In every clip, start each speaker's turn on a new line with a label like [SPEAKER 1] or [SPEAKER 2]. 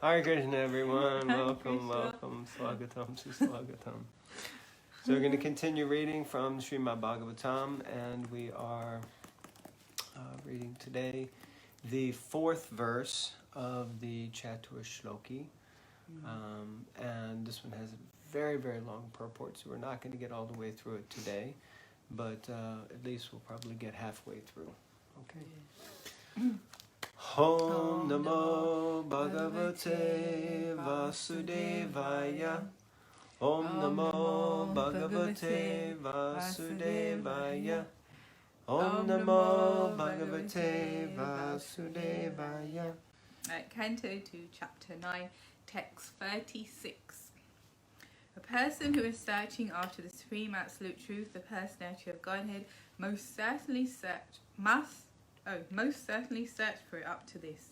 [SPEAKER 1] Hare Krishna, everyone. Welcome, welcome. Swagatam, Suswagatam. So we're going to continue reading from Srimad Bhagavatam, and we are reading today the 4th verse of the Chatur Shloki. And this one has a very, very long purport, so we're not going to get all the way through it today, but at least we'll probably get halfway through. Okay. Om Namo Bhagavate Vasudevaya. Om Namo Bhagavate Vasudevaya. Om Namo Bhagavate Vasudevaya.
[SPEAKER 2] Canto 2, Chapter 9, Text 36. A person who is searching after the supreme absolute truth, the personality of Godhead, most certainly search for it up to this.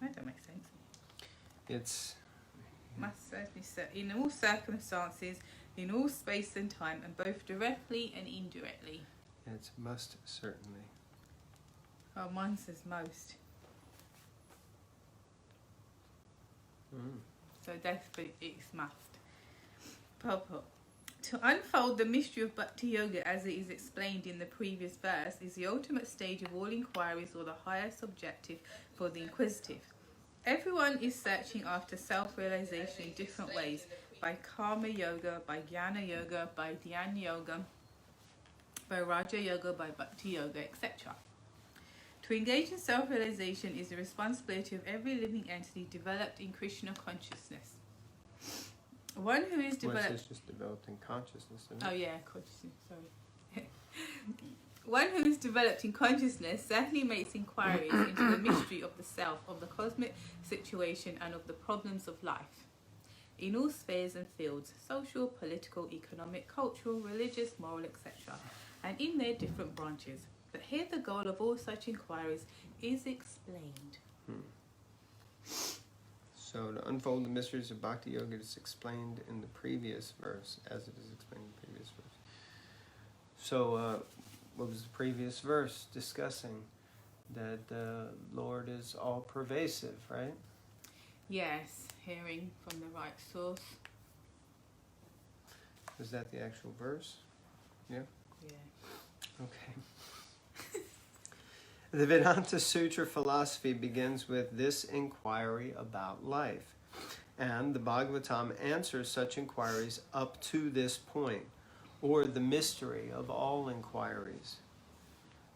[SPEAKER 2] That don't make sense.
[SPEAKER 1] It's
[SPEAKER 2] Must certainly search in all circumstances, in all space and time, and both directly and indirectly.
[SPEAKER 1] It's must certainly.
[SPEAKER 2] Oh, mine says most. So definitely it's must. Purport. To unfold the mystery of Bhakti Yoga as it is explained in the previous verse is the ultimate stage of all inquiries, or the highest objective for the inquisitive. Everyone is searching after self-realization in different ways, by Karma Yoga, by Jnana Yoga, by Dhyana Yoga, by Raja Yoga, by Bhakti Yoga, etc. To engage in self-realization is the responsibility of every living entity developed in Krishna consciousness. One who is developed...
[SPEAKER 1] It's just developed in consciousness, isn't it?
[SPEAKER 2] Oh yeah, consciousness, sorry. One who is developed in consciousness certainly makes inquiries into the mystery of the self, of the cosmic situation, and of the problems of life, in all spheres and fields, social, political, economic, cultural, religious, moral, etc., and in their different branches. But here the goal of all such inquiries is explained.
[SPEAKER 1] So to unfold the mysteries of Bhakti Yoga is explained in the previous verse, as it is explained in the previous verse. So what was the previous verse discussing? That the Lord is all-pervasive, right?
[SPEAKER 2] Yes, hearing from the right source.
[SPEAKER 1] Is that the actual verse? Yeah?
[SPEAKER 2] Yeah.
[SPEAKER 1] Okay. The Vedanta Sutra philosophy begins with this inquiry about life, and the Bhagavatam answers such inquiries up to this point, or the mystery of all inquiries.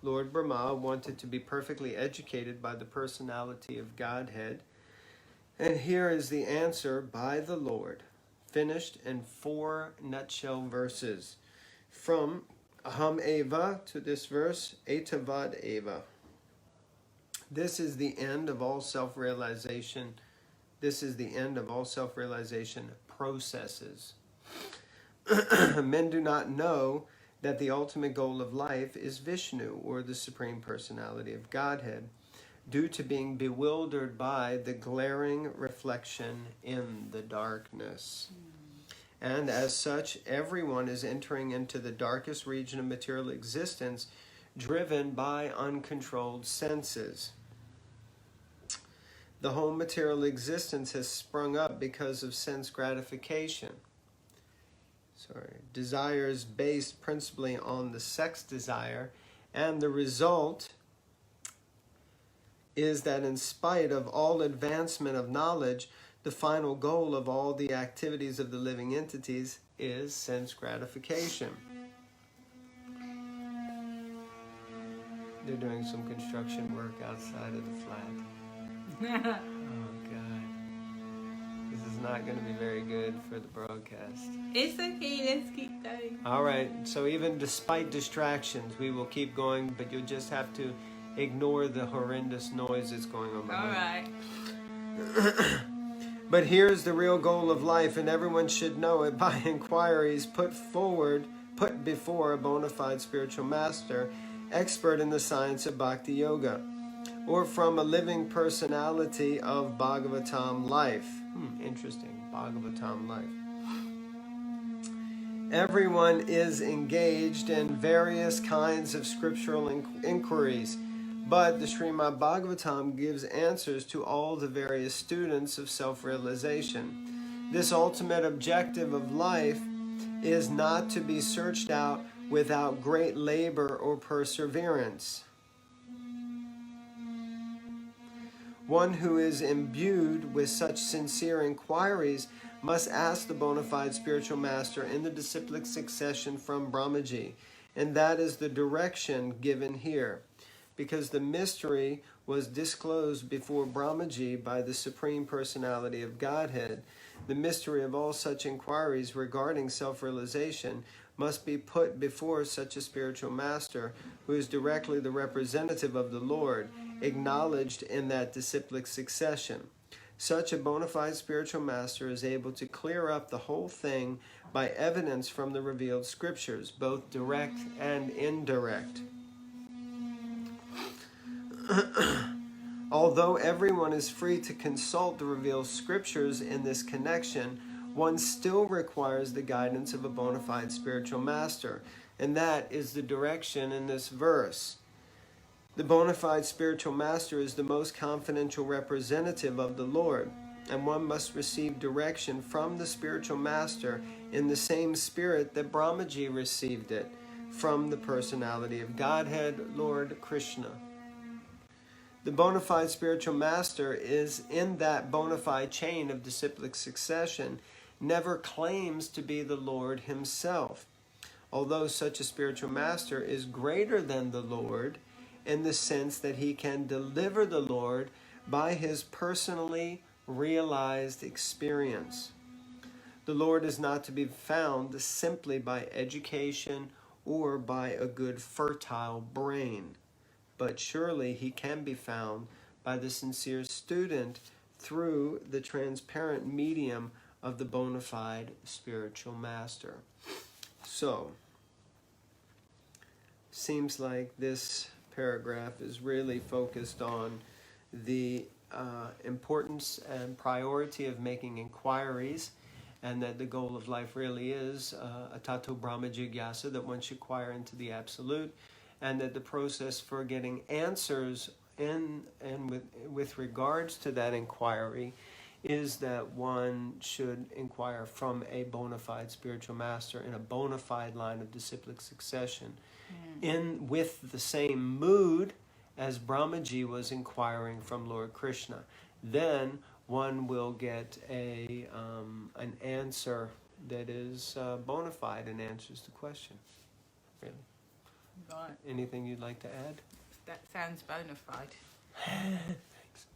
[SPEAKER 1] Lord Brahma wanted to be perfectly educated by the personality of Godhead, and here is the answer by the Lord, finished in 4 nutshell verses, from Aham Eva to this verse, Etavad Eva. This is the end of all self-realization. This is the end of all self-realization processes. Men do not know that the ultimate goal of life is Vishnu, or the Supreme Personality of Godhead, due to being bewildered by the glaring reflection in the darkness. And as such, everyone is entering into the darkest region of material existence, driven by uncontrolled senses. The whole material existence has sprung up because of sense gratification. Desires based principally on the sex desire, and the result is that in spite of all advancement of knowledge, the final goal of all the activities of the living entities is sense gratification. They're doing some construction work outside of the flat. Oh, God. This is not going to be very good for the broadcast.
[SPEAKER 2] It's okay, let's keep going.
[SPEAKER 1] All right, so even despite distractions, we will keep going, but you'll just have to ignore the horrendous noise that's going on behind.
[SPEAKER 2] All right.
[SPEAKER 1] But here's the real goal of life, and everyone should know it by inquiries put before a bona fide spiritual master, expert in the science of Bhakti Yoga, or from a living personality of Bhagavatam life. Interesting, Bhagavatam life. Everyone is engaged in various kinds of scriptural inquiries, But the Srimad Bhagavatam gives answers to all the various students of self-realization. This ultimate objective of life is not to be searched out without great labor or perseverance. One who is imbued with such sincere inquiries must ask the bona fide spiritual master in the disciplic succession from Brahmaji, and that is the direction given here. Because the mystery was disclosed before Brahmaji by the Supreme Personality of Godhead, the mystery of all such inquiries regarding self-realization must be put before such a spiritual master who is directly the representative of the Lord, acknowledged in that disciplic succession. Such a bona fide spiritual master is able to clear up the whole thing by evidence from the revealed scriptures, both direct and indirect. Although everyone is free to consult the revealed scriptures in this connection, one still requires the guidance of a bona fide spiritual master, and that is the direction in this verse. The bona fide spiritual master is the most confidential representative of the Lord, and one must receive direction from the spiritual master in the same spirit that Brahmaji received it, from the personality of Godhead, Lord Krishna. The bona fide spiritual master is in that bona fide chain of disciplic succession, never claims to be the Lord himself, although such a spiritual master is greater than the Lord in the sense that he can deliver the Lord by his personally realized experience. The Lord is not to be found simply by education or by a good fertile brain, but surely he can be found by the sincere student through the transparent medium of the bona fide spiritual master. So, seems like this paragraph is really focused on the importance and priority of making inquiries, and that the goal of life really is a tato brahma jigyasa, that one should inquire into the absolute, and that the process for getting answers in and with regards to that inquiry is that one should inquire from a bona fide spiritual master in a bona fide line of disciplic succession, in with the same mood as Brahmaji was inquiring from Lord Krishna. Then one will get an answer that is bona fide and answers the question. Really.
[SPEAKER 2] Right.
[SPEAKER 1] Anything you'd like to add?
[SPEAKER 2] That sounds bona fide.
[SPEAKER 1] Thanks.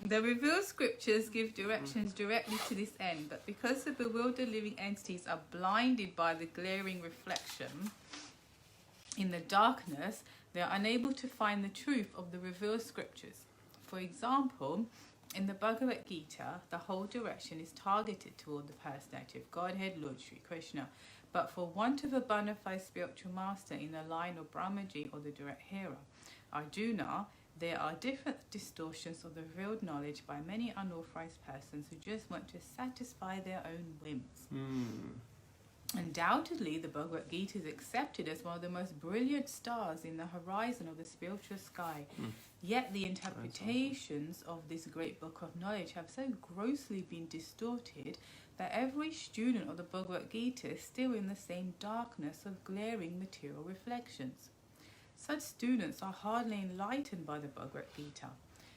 [SPEAKER 2] The revealed scriptures give directions directly to this end, but because the bewildered living entities are blinded by the glaring reflection in the darkness, they are unable to find the truth of the revealed scriptures. For example, in the Bhagavad Gita, the whole direction is targeted toward the personality of Godhead, Lord Sri Krishna, but for want of a bona fide spiritual master in the line of Brahmaji or the direct hearer, Arjuna, there are different distortions of the revealed knowledge by many unauthorized persons who just want to satisfy their own whims. Undoubtedly, the Bhagavad Gita is accepted as one of the most brilliant stars in the horizon of the spiritual sky. Yet the interpretations of this great book of knowledge have so grossly been distorted that every student of the Bhagavad Gita is still in the same darkness of glaring material reflections. Such students are hardly enlightened by the Bhagavad Gita.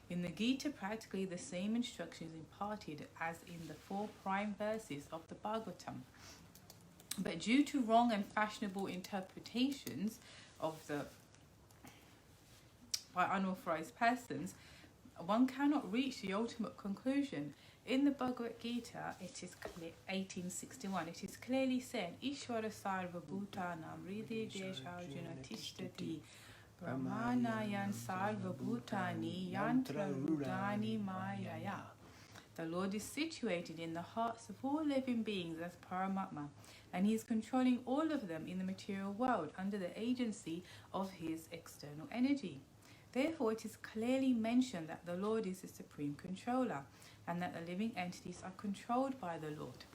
[SPEAKER 2] In the Gita, practically the same instruction is imparted as in the 4 prime verses of the Bhagavatam. But due to wrong and fashionable interpretations of by unauthorized persons, one cannot reach the ultimate conclusion. In the Bhagavad Gita, it is 1861. It is clearly said, Ishvara sarva bhutanam ride desharjuna tishtati brahmanayan sarva bhutani yantra rudani mayaya. The Lord is situated in the hearts of all living beings as Paramatma, and he is controlling all of them in the material world under the agency of his external energy. Therefore, it is clearly mentioned that the Lord is the supreme controller, and that the living entities are controlled by the Lord.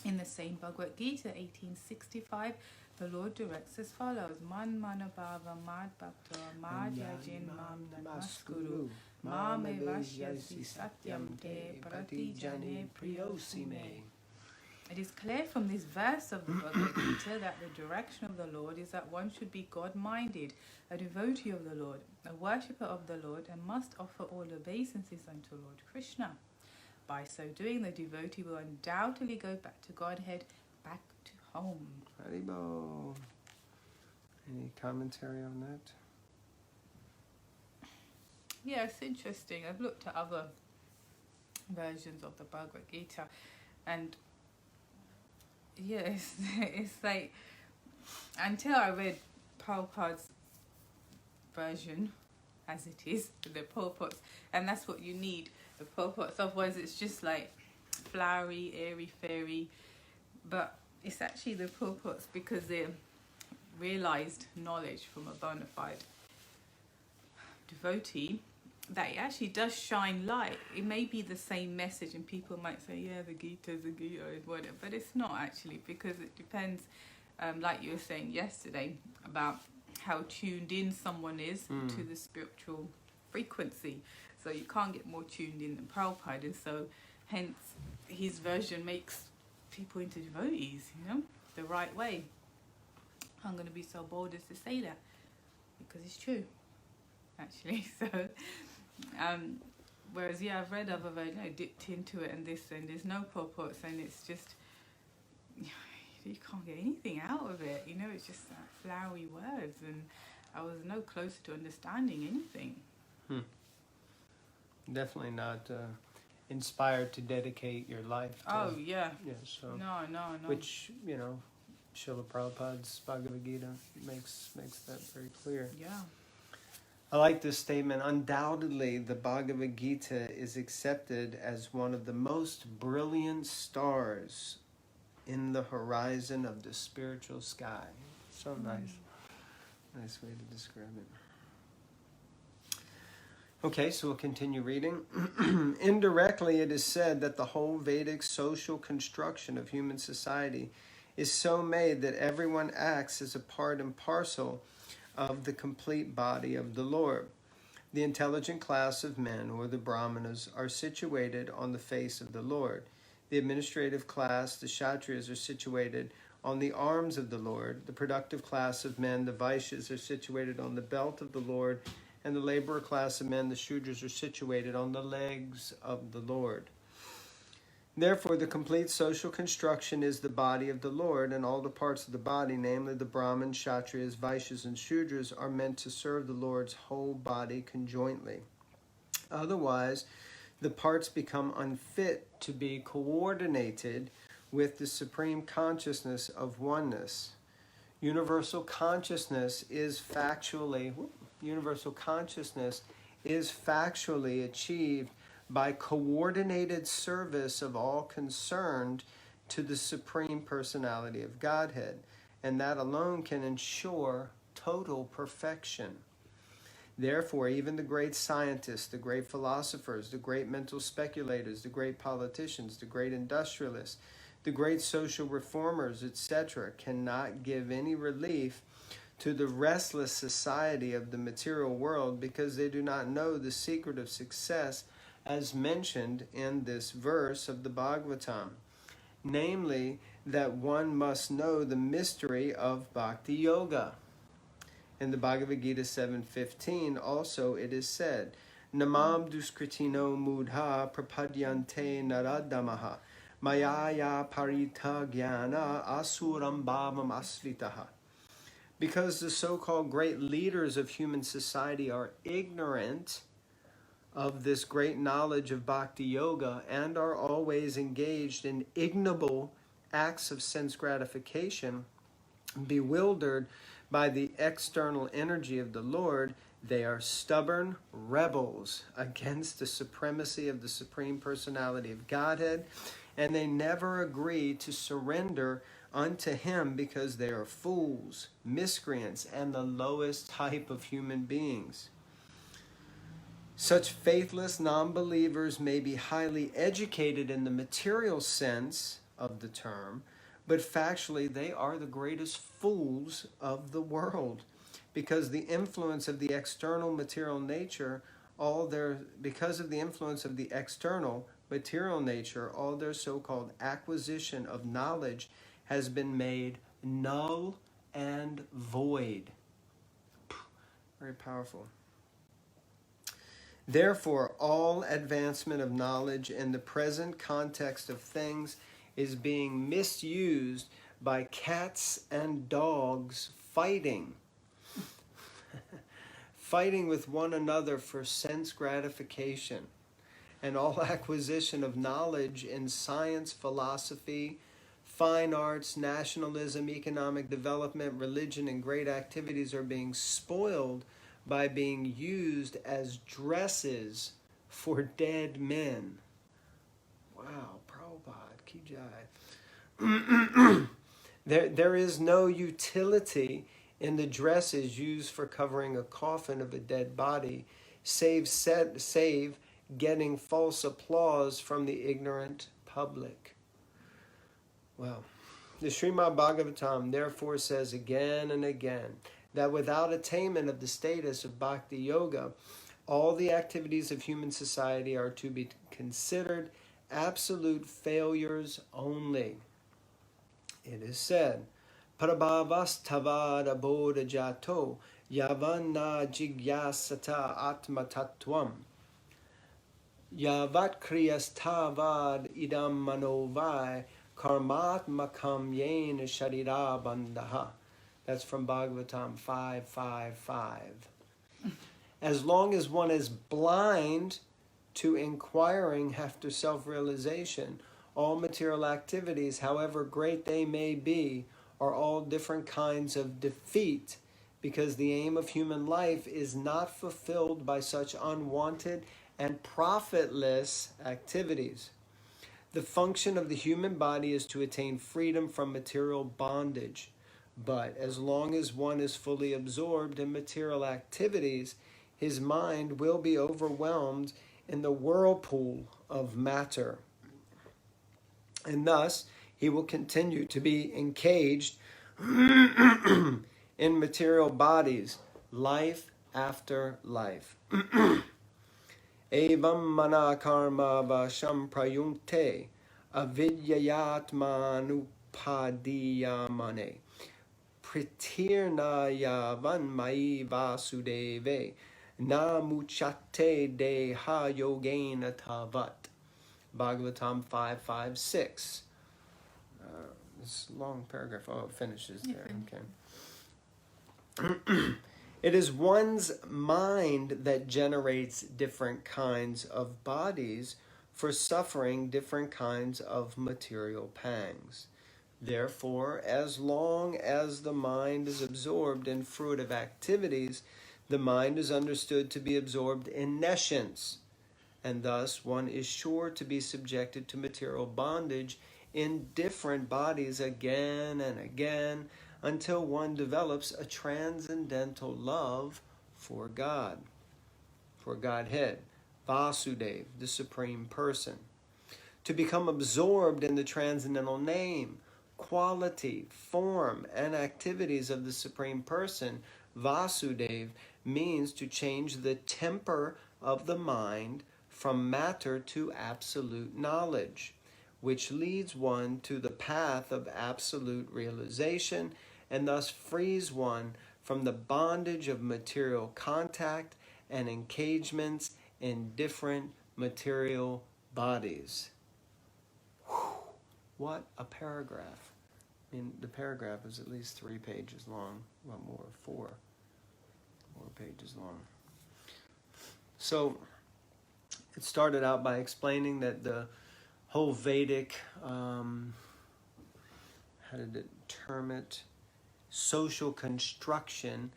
[SPEAKER 2] In the same Bhagavad Gita, 1865, The Lord directs as follows: Man manabhava mad bhakta mad yajin mam namaskuru mam evashyasi satyam te pratijane priyosi me. It is clear from this verse of the Bhagavad Gita that the direction of the Lord is that one should be God-minded, a devotee of the Lord, a worshipper of the Lord, and must offer all obeisances unto Lord Krishna. By so doing, the devotee will undoubtedly go back to Godhead, back to home.
[SPEAKER 1] Haribo. Any commentary on that?
[SPEAKER 2] Yeah, it's interesting. I've looked at other versions of the Bhagavad Gita, and yeah, it's like, until I read Prabhupada's version, as it is, the purports, and that's what you need, the purports. Otherwise, it's just like flowery, airy-fairy, but it's actually the purports because they're realized knowledge from a bona fide devotee, that it actually does shine light. It may be the same message, and people might say, yeah, the Gita is whatever, but it's not actually, because it depends, like you were saying yesterday, about how tuned in someone is to the spiritual frequency. So you can't get more tuned in than Prabhupada, and so hence his version makes people into devotees, you know, the right way. I'm going to be so bold as to say that, because it's true, actually. So whereas, yeah, I've read other versions, dipped into it and this, and there's no purports, and it's just, you can't get anything out of it, you know, it's just flowery words, and I was no closer to understanding anything.
[SPEAKER 1] Definitely not inspired to dedicate your life to.
[SPEAKER 2] Oh, yeah.
[SPEAKER 1] Yeah, so.
[SPEAKER 2] No.
[SPEAKER 1] Which, you know, Srila Prabhupada's Bhagavad Gita makes that very clear.
[SPEAKER 2] Yeah.
[SPEAKER 1] I like this statement. Undoubtedly, the Bhagavad Gita is accepted as one of the most brilliant stars in the horizon of the spiritual sky. So nice. Nice way to describe it. Okay, so we'll continue reading. Indirectly, it is said that the whole Vedic social construction of human society is so made that everyone acts as a part and parcel of the complete body of the Lord. The intelligent class of men, or the Brahmanas, are situated on the face of the Lord. The administrative class, the Kshatriyas, are situated on the arms of the Lord. The productive class of men, the Vaishyas, are situated on the belt of the Lord. And the laborer class of men, the Shudras, are situated on the legs of the Lord. Therefore, the complete social construction is the body of the Lord, and all the parts of the body, namely the Brahmins, Kshatriyas, Vaishyas, and Shudras, are meant to serve the Lord's whole body conjointly. Otherwise, the parts become unfit to be coordinated with the supreme consciousness of oneness. Universal consciousness is factually achieved by coordinated service of all concerned to the Supreme Personality of Godhead, and that alone can ensure total perfection. Therefore, even the great scientists, the great philosophers, the great mental speculators, the great politicians, the great industrialists, the great social reformers, etc., cannot give any relief to the restless society of the material world, because they do not know the secret of success as mentioned in this verse of the Bhagavatam, namely that one must know the mystery of Bhakti Yoga. In the Bhagavad Gita 7:15 also it is said, Namam duskritino mudha prapadyante naradamaha mayaya parita jnana asuram bhavam asritaha. Because the so-called great leaders of human society are ignorant of this great knowledge of Bhakti Yoga and are always engaged in ignoble acts of sense gratification, bewildered by the external energy of the Lord, they are stubborn rebels against the supremacy of the Supreme Personality of Godhead, and they never agree to surrender unto Him because they are fools, miscreants, and the lowest type of human beings. Such faithless non-believers may be highly educated in the material sense of the term, but factually they are the greatest fools of the world, because the influence of the external material nature, because of the influence of the external material nature, all their so-called acquisition of knowledge has been made null and void. Very powerful. Therefore, all advancement of knowledge in the present context of things is being misused by cats and dogs fighting. Fighting with one another for sense gratification. And all acquisition of knowledge in science, philosophy, fine arts, nationalism, economic development, religion, and great activities are being spoiled by being used as dresses for dead men. Wow, Prabhupada, ki jai. There is no utility in the dresses used for covering a coffin of a dead body, save getting false applause from the ignorant public. Well, the Srimad Bhagavatam therefore says again and again that without attainment of the status of Bhakti Yoga, all the activities of human society are to be considered absolute failures only. It is said, Prabhavasthavada bodha jato yavanna jigyasata atma tattvam yavat kriyastavad idam manovai karmatmakam yena sharira bandha. That's from Bhagavatam 5.5.5. As long as one is blind to inquiring after self-realization, all material activities, however great they may be, are all different kinds of defeat, because the aim of human life is not fulfilled by such unwanted and profitless activities. The function of the human body is to attain freedom from material bondage. But as long as one is fully absorbed in material activities, his mind will be overwhelmed in the whirlpool of matter. And thus, he will continue to be encaged in material bodies, life after life. Evam mana karma vasham prayunkte avidyayatmanupadiyamane pritirna yavan mai vasudeve na muchate deha yogena tavat. Bhagavatam 5.5.6. This long paragraph. Oh, it finishes there. Okay. It is one's mind that generates different kinds of bodies for suffering different kinds of material pangs. Therefore, as long as the mind is absorbed in fruitive activities, the mind is understood to be absorbed in nescience, and thus one is sure to be subjected to material bondage in different bodies again and again, until one develops a transcendental love for God, for Godhead, Vasudeva, the Supreme Person. To become absorbed in the transcendental name, quality, form, and activities of the Supreme Person, Vasudeva, means to change the temper of the mind from matter to absolute knowledge, which leads one to the path of absolute realization, and thus frees one from the bondage of material contact and engagements in different material bodies. Whew, what a paragraph. I mean, the paragraph is at least 3 pages long. Well, more, 4 pages long. So, it started out by explaining that the whole Vedic, how did it term it? Social construction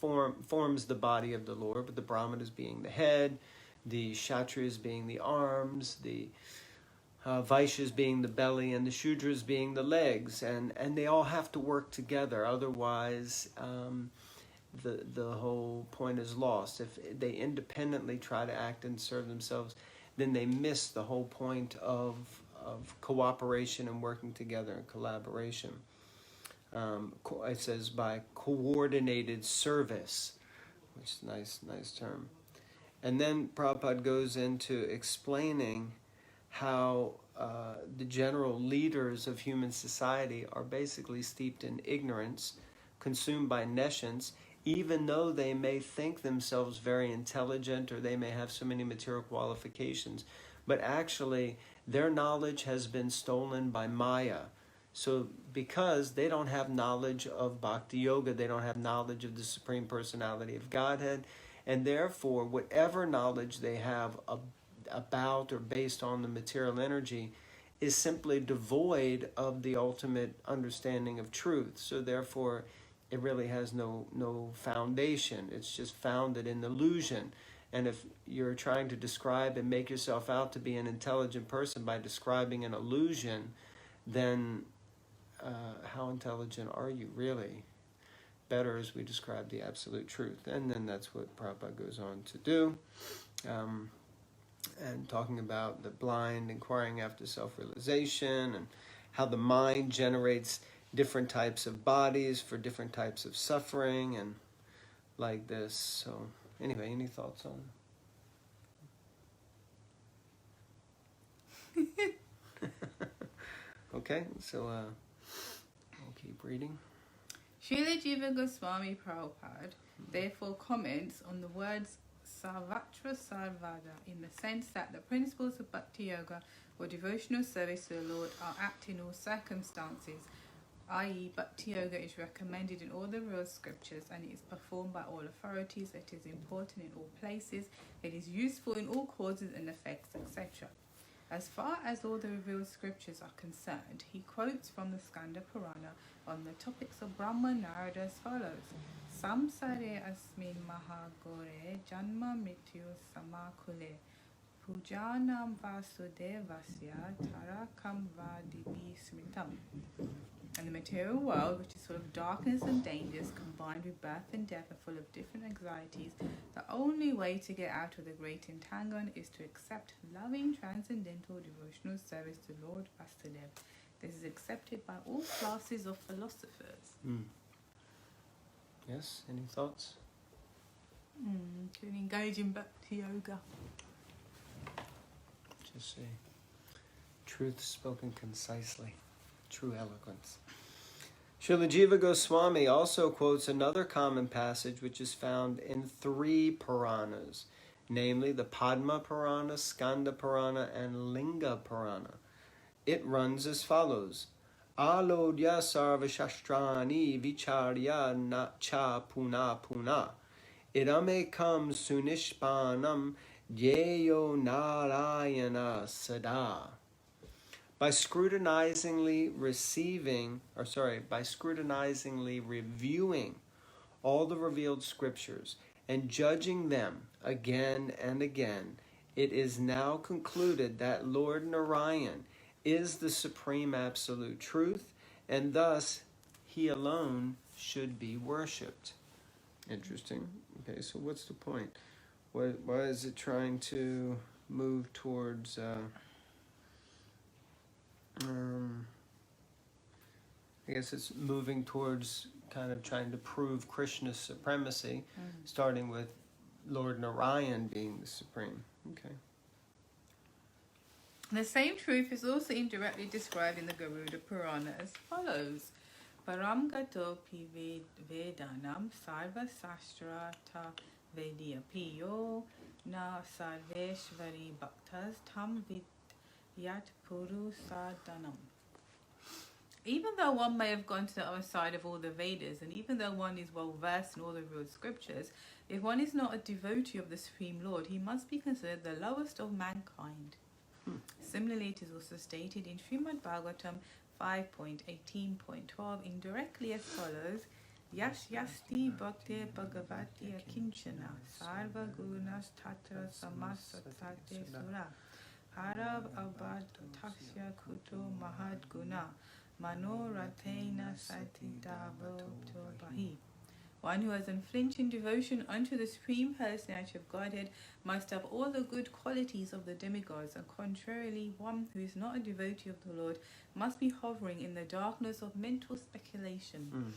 [SPEAKER 1] forms the body of the Lord, with the Brahmanas being the head, the Kshatriyas being the arms, the Vaishyas being the belly, and the Shudras being the legs, and they all have to work together. Otherwise, the whole point is lost. If they independently try to act and serve themselves, then they miss the whole point of cooperation and working together and collaboration. It says by coordinated service, which is a nice term. And then Prabhupada goes into explaining how the general leaders of human society are basically steeped in ignorance, consumed by nescience, even though they may think themselves very intelligent or they may have so many material qualifications, but actually their knowledge has been stolen by Maya. So because they don't have knowledge of Bhakti Yoga, they don't have knowledge of the Supreme Personality of Godhead, and therefore whatever knowledge they have about or based on the material energy is simply devoid of the ultimate understanding of truth. So therefore it really has no foundation. It's just founded in illusion. And if you're trying to describe and make yourself out to be an intelligent person by describing an illusion, then how intelligent are you really? Better as we describe the absolute truth. And then that's what Prabhupada goes on to do. And talking about the blind inquiring after self-realization and how the mind generates different types of bodies for different types of suffering and like this. So anyway, any thoughts on Okay, so I'll keep reading.
[SPEAKER 2] Srila Jiva Goswami Prabhupada therefore comments on the words Sarvatra Sarvada in the sense that the principles of Bhakti Yoga or devotional service to the Lord are apt in all circumstances, i.e. Bhakti Yoga is recommended in all the real scriptures and it is performed by all authorities, it is important in all places, it is useful in all causes and effects, etc. As far as all the revealed scriptures are concerned, he quotes from the Skanda Purana on the topics of Brahma Narada as follows. Samsare asmin mahagore janma mrityu samakule pujanam vasudevasya tarakam vadivi smritam. And the material world, which is full of darkness and dangers, combined with birth and death, are full of different anxieties. The only way to get out of the great entanglement is to accept loving, transcendental, devotional service to Lord Vasudev. This is accepted by all classes of philosophers.
[SPEAKER 1] Yes, any thoughts?
[SPEAKER 2] To engage in Bhakti Yoga.
[SPEAKER 1] Just say truth spoken concisely, true eloquence. Srila Jiva Goswami also quotes another common passage which is found in 3 Puranas, namely the Padma Purana, Skanda Purana, and Linga Purana. It runs as follows. Alodya sarva shastrani vicharya na cha puna puna. Idamekam sunishpanam dyeyo narayana sada. By scrutinizingly reviewing all the revealed scriptures and judging them again and again, it is now concluded that Lord Narayan is the supreme absolute truth, and thus he alone should be worshipped. Interesting. Okay, so what's the point? Why is it trying to move towards... I guess it's moving towards kind of trying to prove Krishna's supremacy, starting with Lord Narayan being the supreme. Okay.
[SPEAKER 2] The same truth is also indirectly described in the Garuda Purana as follows. Param gato pi vedanam sarva sastrata vedya piyo na sarveshvari bhaktas tam vidyat puru sadhanam. Even though one may have gone to the other side of all the Vedas, and even though one is well versed in all the real scriptures, if one is not a devotee of the Supreme Lord, he must be considered the lowest of mankind. Similarly, it is also stated in Srimad Bhagavatam 5.18.12 indirectly as follows: Yash yasti bhakti bhagavati akinchana sarva gunas tatra samasatate sura harav abad taksya kuto mahad guna manorathena satidavo bahi. One who has unflinching devotion unto the Supreme Personality of Godhead must have all the good qualities of the demigods, and contrarily, one who is not a devotee of the Lord must be hovering in the darkness of mental speculation,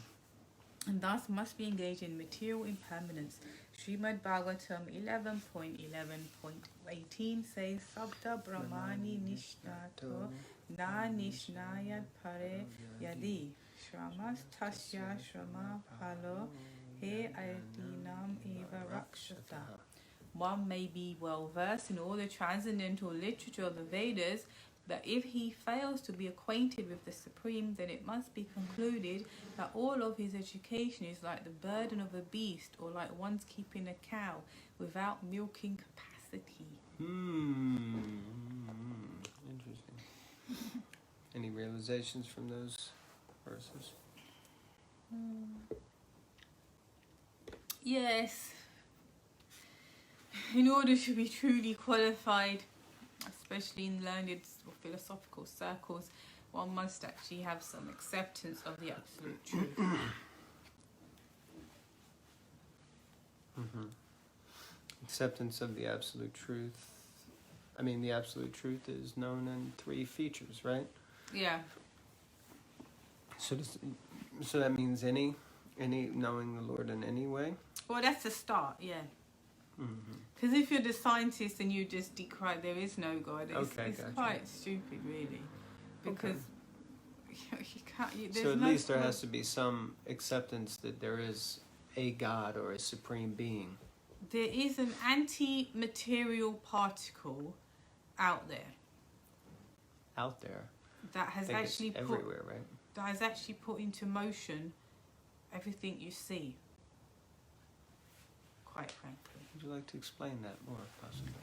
[SPEAKER 2] and thus must be engaged in material impermanence. Srimad Bhagavatam 11.11.18 says, Sabda Brahmani Nishnato Na Nishnayat Pare Yadi Shramas Tasya Shrama Phalo He Adinam Eva Rakshata. One may be well versed in all the transcendental literature of the Vedas, that if he fails to be acquainted with the Supreme, then it must be concluded that all of his education is like the burden of a beast, or like one's keeping a cow without milking capacity.
[SPEAKER 1] Interesting. Any realizations from those verses?
[SPEAKER 2] Yes. In order to be truly qualified, especially in learned or philosophical circles, one must actually have some acceptance of the absolute truth.
[SPEAKER 1] Acceptance of the absolute truth. I mean, the absolute truth is known in 3 features, right?
[SPEAKER 2] Yeah.
[SPEAKER 1] So that means any knowing the Lord in any way?
[SPEAKER 2] Well, that's the start, yeah. Because if you're the scientist and you just decry there is no God, it's
[SPEAKER 1] gotcha.
[SPEAKER 2] quite stupid, really. Because you can't.
[SPEAKER 1] So at least there has to be some acceptance that there is a God or a supreme being.
[SPEAKER 2] There is an anti-material particle out there.
[SPEAKER 1] Out there.
[SPEAKER 2] That has actually
[SPEAKER 1] it's everywhere, right?
[SPEAKER 2] That has actually put into motion everything you see. Quite frankly.
[SPEAKER 1] Would you like to explain that more, possibly?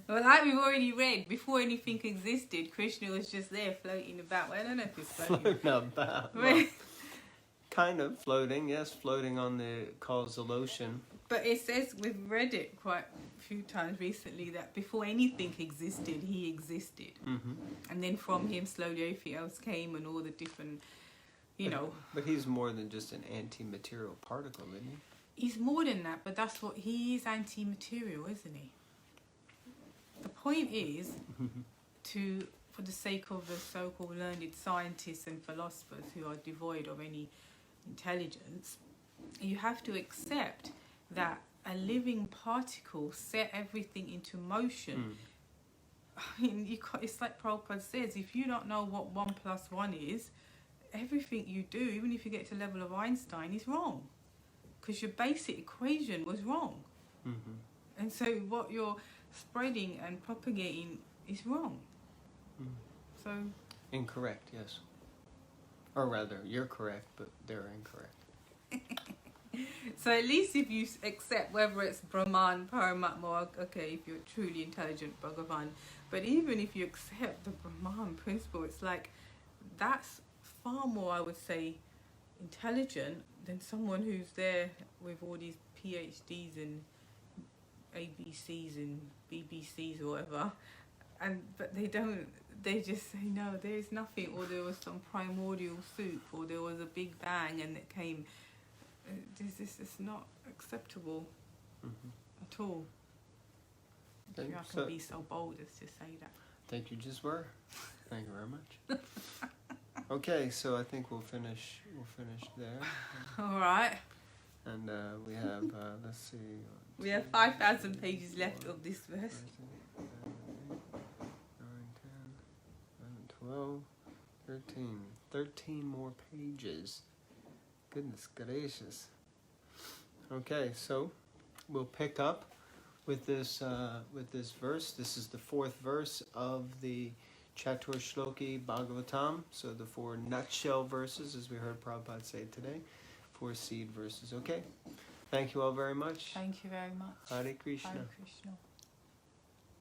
[SPEAKER 2] Well, like we've already read, before anything existed, Krishna was just there floating about. Well, I don't know if he's floating.
[SPEAKER 1] Floating about. Well, kind of floating, yes, floating on the causal ocean.
[SPEAKER 2] But it says, we've read it quite a few times recently, that before anything existed, he existed. And then from him, slowly everything else came, and all the different, you know.
[SPEAKER 1] But he's more than just an anti-material particle, isn't he?
[SPEAKER 2] He's more than that, but that's what he is, anti-material, isn't he? The point is, for the sake of the so-called learned scientists and philosophers who are devoid of any intelligence, you have to accept that a living particle set everything into motion. I mean, it's like Prabhupada says, if you don't know what 1 + 1 is, everything you do, even if you get to the level of Einstein, is wrong. Because your basic equation was wrong. And so what you're spreading and propagating is wrong. So
[SPEAKER 1] incorrect, yes. Or rather, you're correct, but they're incorrect.
[SPEAKER 2] So at least if you accept whether it's Brahman, Paramatma, okay, if you're truly intelligent, Bhagavan, but even if you accept the Brahman principle, it's like, that's far more, I would say, intelligent than someone who's there with all these PhDs and ABCs and BBCs or whatever, but they just say, no, there is nothing, or there was some primordial soup, or there was a big bang and it came. This is not acceptable at all. I can be so bold as to say that.
[SPEAKER 1] I think you just were. Thank you very much. Okay, so I think we'll finish there.
[SPEAKER 2] All right.
[SPEAKER 1] And we have, let's see.
[SPEAKER 2] We have 5,000 pages left of this verse.
[SPEAKER 1] 9, 10, 11, 12, 13. 13 more pages. Goodness gracious. Okay, so we'll pick up with this verse. This is the 4th verse of the Chatur Shloki Bhagavatam. So the 4 nutshell verses, as we heard Prabhupada say today. 4 seed verses. Okay. Thank you all very much.
[SPEAKER 2] Thank you very much.
[SPEAKER 1] Hare Krishna.
[SPEAKER 2] Hare Krishna.